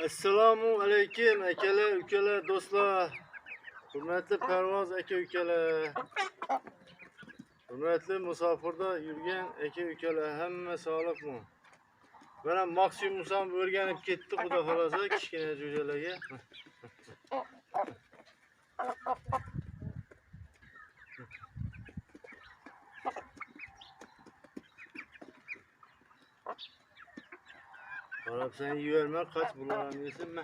Assalomu alaykum akalar, ukalar, do'stlar. Hurmatli parvoz aka-ukalar. Hurmatli musofirda yurgan aka-ukalar, hamma sog'likmi? Mana Maksimum ham o'rganib ketdi, xudo xolasa, kichkina jo'jalarga. Qarab sen yiyorma, qoch bularni yesinmi?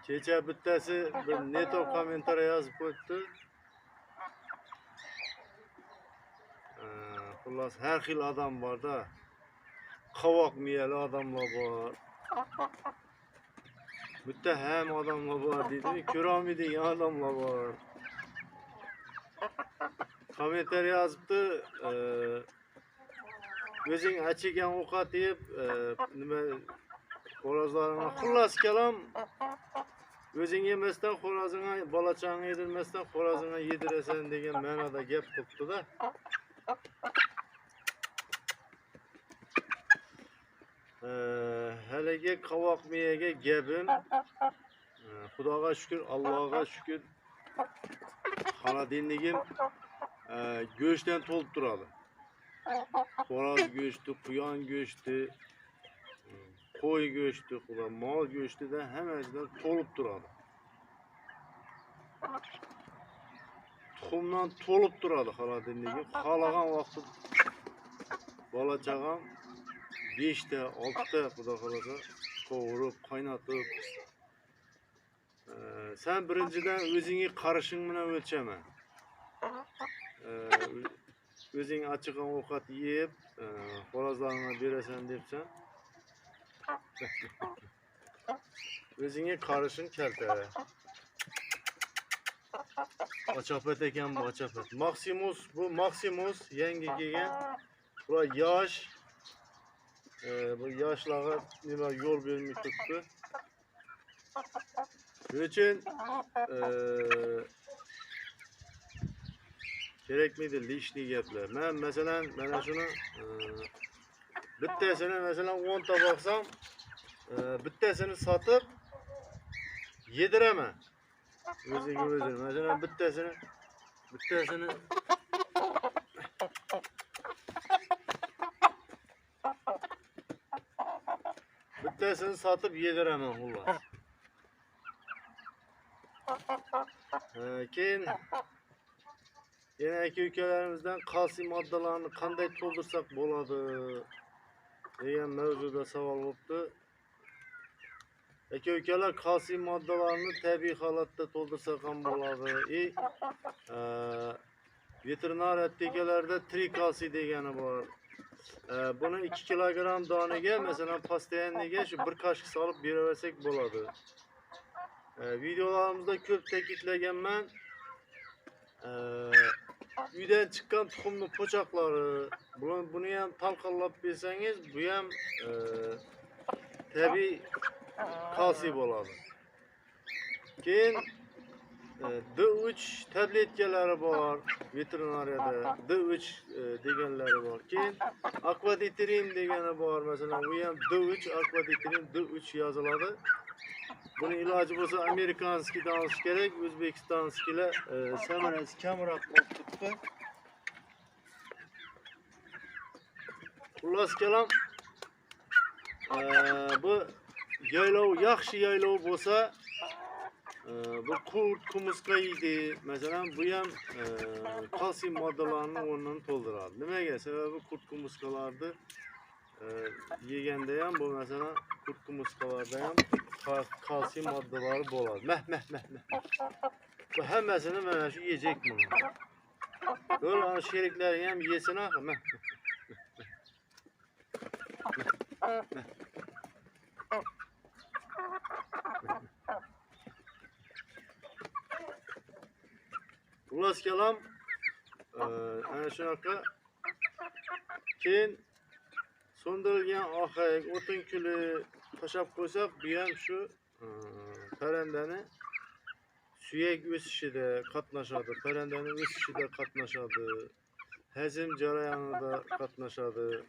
Kecha bittasi bir neto kommentariy yozib qo'yibdi. Xullas har xil odam bor-da. Qovoq miyali odamlar bor. Bitta ham odamlar bor deydi, ko'rolmaydigan odamlar bor. Kommentariy yozibdi, o'zing achigan ovqat yeb, nima xo'rozlaringni xullas kalom o'zing yemasdan xo'rozingga, bola-chaqangga yedirmasdan xo'rozingga yedirasan degan ma'noda gap qilibdi-da. Haligi qovoq miyaga gapim, Xudoga shukr, Allohga shukr, xonadonligim go'shtdan to'lib turadi. Xo'roz go'shti, quyon go'shti, qo'y go'shti, mol go'shtidan hammasidan to'lib turadi. Tuxumdan to'lib turadi xonadonligim. Xohlagan vaqtda bola-chaqam 5 ta, 6 ta xudo xolasa qovurib, qaynatib. Sen birinchidan o'zingga qarashing bilan o'lchama. O'zing achigan ovqat yeb, xo'rozlaringga berasan debsan. O'zingga qarashing kalta. Ochapat ekan bu ochapat. Maximus, bu Maximus yangi kelgan. Bular yosh. Bu yoshlarga nima yo'l bermay turibdi. Shuning uchun kerakmidi lishniy gaplar. Men masalan mana shuni bittasini masalan 10 ta boqsam, bittasini sotib yediraman. O'ziga o'zi. Masalan bittasini sotib yediraman xullas. Keyin yana aka-ukalarimizdan kalsiy moddalarini qanday to'ldirsak bo'ladi degan mavzuda savol bo'libdi. Aka-ukalar, kalsiy moddalarini tabiiy holatda to'ldirsak ham bo'ladi. Veterinariya aptekalarida trikalsiy degani bor. Buni 2 kilogram doniga masalan postoyanniga shu bir qoshiq solib beraversak bo'ladi. Videolarimizda ko'p ta'kidlaganman. Uydan chiqqan tuxumni po'choqlari, buni ham talqonlab bersangiz, bu ham tabiiy kalsiy bo'ladi. Keyin D3 tabletkalari bor veterinariyada. D3 deganlari bor. Keyin aquaditrin degani bor. Masalan, bu ham D3, aquaditrin D3 yoziladi. Buni iloji bo'lsa amerikanskidan olish kerak, o'zbekistonskilar samarasi kamroq bo'lib turibdi. Xullas kalom, bu yaylov, yaxshi yaylov bo'lsa, bu qurt, qumursqa yeydi. Masalan, bu ham kalsiy moddalarini o'rnini to'ldiradi. Nimaga? Sababi qurt, qumursqalarni yeganda ham bu masalan qurt, qumursqalarda ham kalsiy moddalari bo'ladi. Bu hammasini mana shu yeyecek buni. Böyle ana şeriklari ham yesin axir. Xullas kalom, ana shunaqa. Keyin so'ndirilgan ohak, o'tin kuli tashlab qo'ysak, bu ham shu parrandani Süyek ösüşüde katnaşadı, perendenin ösüşüde katnaşadı, hezim jarayanında katnaşadı.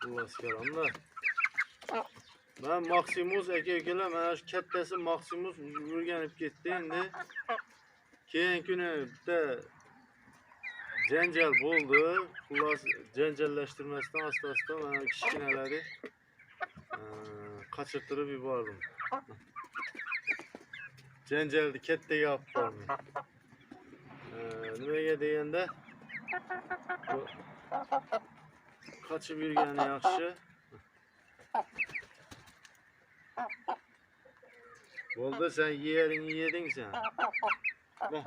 Xullas kelamda. Ben Maximus eke-ökeler, mana şu kattasi Maximus o'rganib ketdi endi. Keyin kunida janjal bo'ldi. Xullas janjallashtirmasdan asta-asta mana kichkinalari qachirtirib yubordim. Janjalni kattaga olib bordim. Nimaga deganda bu qachib yurgani yaxshi. Bo'ldi, sen yeringni yeding sen. Nah.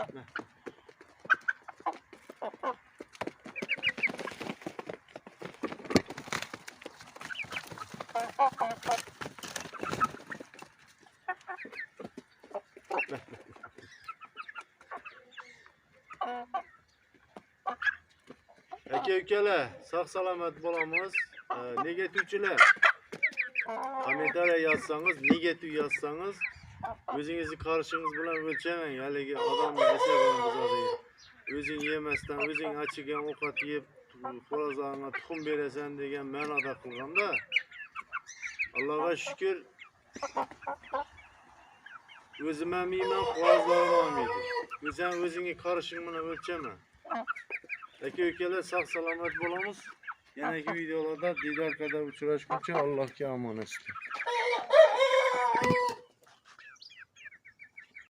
Aka-ukalar, sog' salomat bo'lamiz. Negativchilar kommentariya yozsangiz, negativ yozsangiz, o'zingizni qarashingiz bilan o'lchamang. Haligi odamni asabini buzadi. O'zing yemasdan, o'zing achigan ovqat yeb, xo'rozlarga tuxum berasan degan ma'noda qilganda, Allohga shukr, o'zim ham yeyman, xo'rozlarim ham yeydi. O'zing o'zingga qarashing bilan o'lchama. Aka-ukalar, sog' salomat bo'lamiz. Yanagi videolarda diydor qadar uchrashguncha Allohga omonat.